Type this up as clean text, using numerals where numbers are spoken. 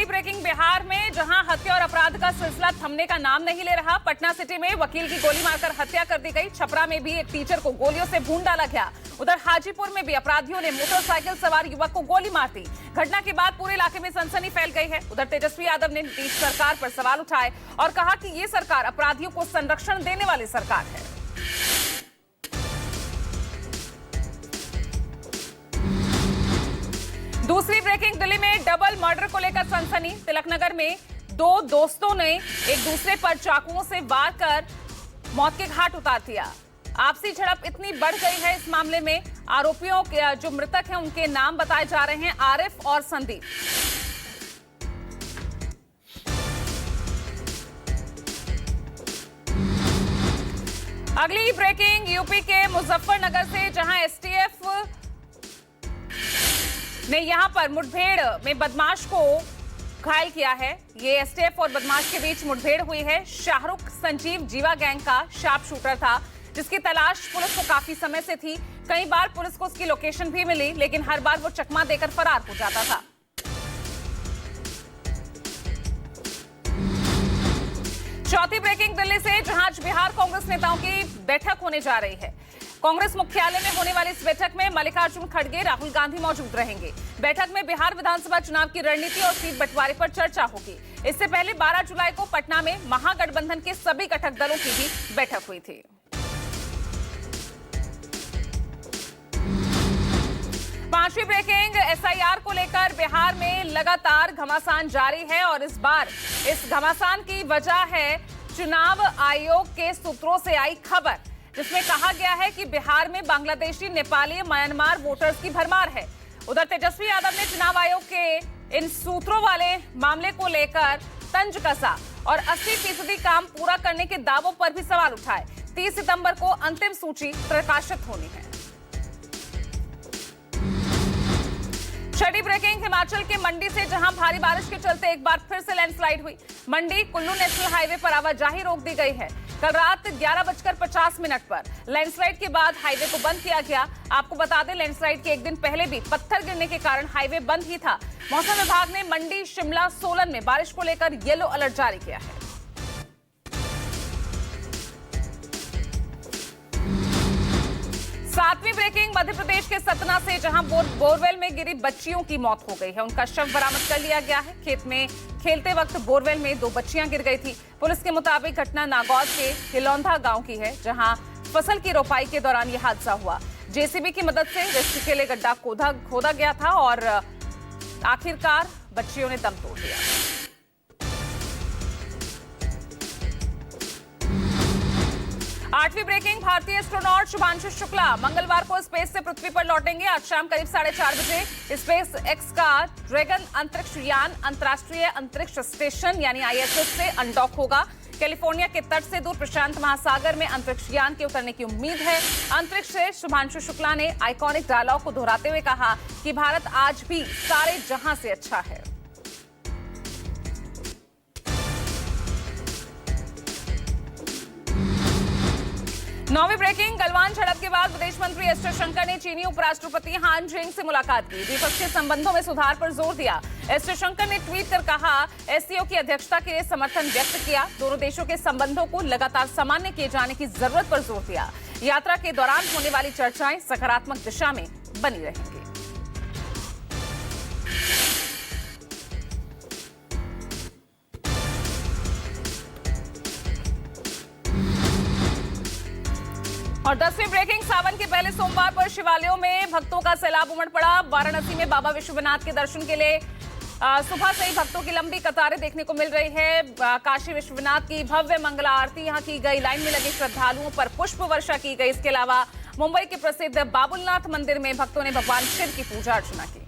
बड़ी ब्रेकिंग बिहार में जहां हत्या और अपराध का सिलसिला थमने का नाम नहीं ले रहा। पटना सिटी में वकील की गोली मारकर हत्या कर दी गई। छपरा में भी एक टीचर को गोलियों से भून डाला गया। उधर हाजीपुर में भी अपराधियों ने मोटरसाइकिल सवार युवक को गोली मार दी। घटना के बाद पूरे इलाके में सनसनी फैल गई है। उधर तेजस्वी यादव ने नीतीश सरकार पर सवाल उठाए और कहा कि ये सरकार अपराधियों को संरक्षण देने वाली सरकार है। दूसरी ब्रेकिंग, दिल्ली में डबल मर्डर को लेकर सनसनी। तिलकनगर में दो दोस्तों ने एक दूसरे पर चाकुओं से वार कर मौत के घाट उतार दिया। आपसी झड़प इतनी बढ़ गई है इस मामले में। आरोपियों के जो मृतक हैं उनके नाम बताए जा रहे हैं आरिफ और संदीप। अगली ब्रेकिंग यूपी के मुजफ्फरनगर से, जहां एसटीएफ ने यहां पर मुठभेड़ में बदमाश को घायल किया है। ये एसटीएफ और बदमाश के बीच मुठभेड़ हुई है। शाहरुख संजीव जीवा गैंग का शार्प शूटर था, जिसकी तलाश पुलिस को काफी समय से थी। कई बार पुलिस को उसकी लोकेशन भी मिली, लेकिन हर बार वो चकमा देकर फरार हो जाता था। चौथी ब्रेकिंग दिल्ली से, जहां आज बिहार कांग्रेस नेताओं की बैठक होने जा रही है। कांग्रेस मुख्यालय में होने वाली इस बैठक में मल्लिकार्जुन खड़गे, राहुल गांधी मौजूद रहेंगे। बैठक में बिहार विधानसभा चुनाव की रणनीति और सीट बंटवारे पर चर्चा होगी। इससे पहले 12 जुलाई को पटना में महागठबंधन के सभी घटक दलों की भी बैठक हुई थी। पांचवी ब्रेकिंग, एसआईआर को लेकर बिहार में लगातार घमासान जारी है और इस बार इस घमासान की वजह है चुनाव आयोग के सूत्रों से आई खबर, जिसमें कहा गया है कि बिहार में बांग्लादेशी, नेपाली, म्यांमार वोटर्स की भरमार है। उधर तेजस्वी यादव ने चुनाव आयोग के इन सूत्रों वाले मामले को लेकर तंज कसा और 80% काम पूरा करने के दावों पर भी सवाल उठाए। 30 सितंबर को अंतिम सूची प्रकाशित होनी है। छठी ब्रेकिंग, हिमाचल के मंडी से, जहां भारी बारिश के चलते एक बार फिर से लैंडस्लाइड हुई। मंडी कुल्लू नेशनल हाईवे पर आवाजाही रोक दी गई है। कल रात 11:50 पर लैंडस्लाइड के बाद हाईवे को बंद किया गया। आपको बता दें, लैंडस्लाइड के एक दिन पहले भी पत्थर गिरने के कारण हाईवे बंद ही था। मौसम विभाग ने मंडी, शिमला, सोलन में बारिश को लेकर येलो अलर्ट जारी किया है। सातवीं ब्रेकिंग, मध्य प्रदेश के सतना से, जहां बोरवेल में गिरी बच्चियों की मौत हो गई है। उनका शव बरामद कर लिया गया है। खेत में खेलते वक्त बोरवेल में 2 बच्चियां गिर गई थी। पुलिस के मुताबिक घटना नागौद के हिलौंधा गांव की है, जहां फसल की रोपाई के दौरान यह हादसा हुआ। जेसीबी की मदद से रेस्क्यू के लिए गड्ढा खोदा गया था और आखिरकार बच्चियों ने दम तोड़ दिया। आठवीं ब्रेकिंग, भारतीय एस्ट्रोनॉट शुभांशु शुक्ला मंगलवार को स्पेस से पृथ्वी पर लौटेंगे। आज शाम करीब 4:30 बजे स्पेस एक्स का ड्रैगन अंतरिक्ष यान अंतर्राष्ट्रीय अंतरिक्ष स्टेशन यानी ISS से अनडॉक होगा। कैलिफोर्निया के तट से दूर प्रशांत महासागर में अंतरिक्ष यान के उतरने की उम्मीद है। अंतरिक्ष से शुभांशु शुक्ला ने आइकॉनिक डायलॉग को दोहराते हुए कहा कि भारत आज भी सारे जहां से अच्छा है। नौवीं ब्रेकिंग, गलवान झड़प के बाद विदेश मंत्री एस जयशंकर ने चीनी उपराष्ट्रपति हान जिंग से मुलाकात की। द्विपक्षीय संबंधों में सुधार पर जोर दिया। एस जयशंकर ने ट्वीट कर कहा, एससीओ की अध्यक्षता के लिए समर्थन व्यक्त किया। दोनों देशों के संबंधों को लगातार सामान्य किए जाने की जरूरत पर जोर दिया। यात्रा के दौरान होने वाली चर्चाएं सकारात्मक दिशा में बनी रहेंगी। और 10वीं ब्रेकिंग, सावन के पहले सोमवार पर शिवालयों में भक्तों का सैलाब उमड़ पड़ा। वाराणसी में बाबा विश्वनाथ के दर्शन के लिए सुबह से ही भक्तों की लंबी कतारें देखने को मिल रही है। काशी विश्वनाथ की भव्य मंगला आरती यहां की गई। लाइन में लगे श्रद्धालुओं पर पुष्प वर्षा की गई। इसके अलावा मुंबई के प्रसिद्ध बाबुलनाथ मंदिर में भक्तों ने भगवान शिव की पूजा अर्चना की।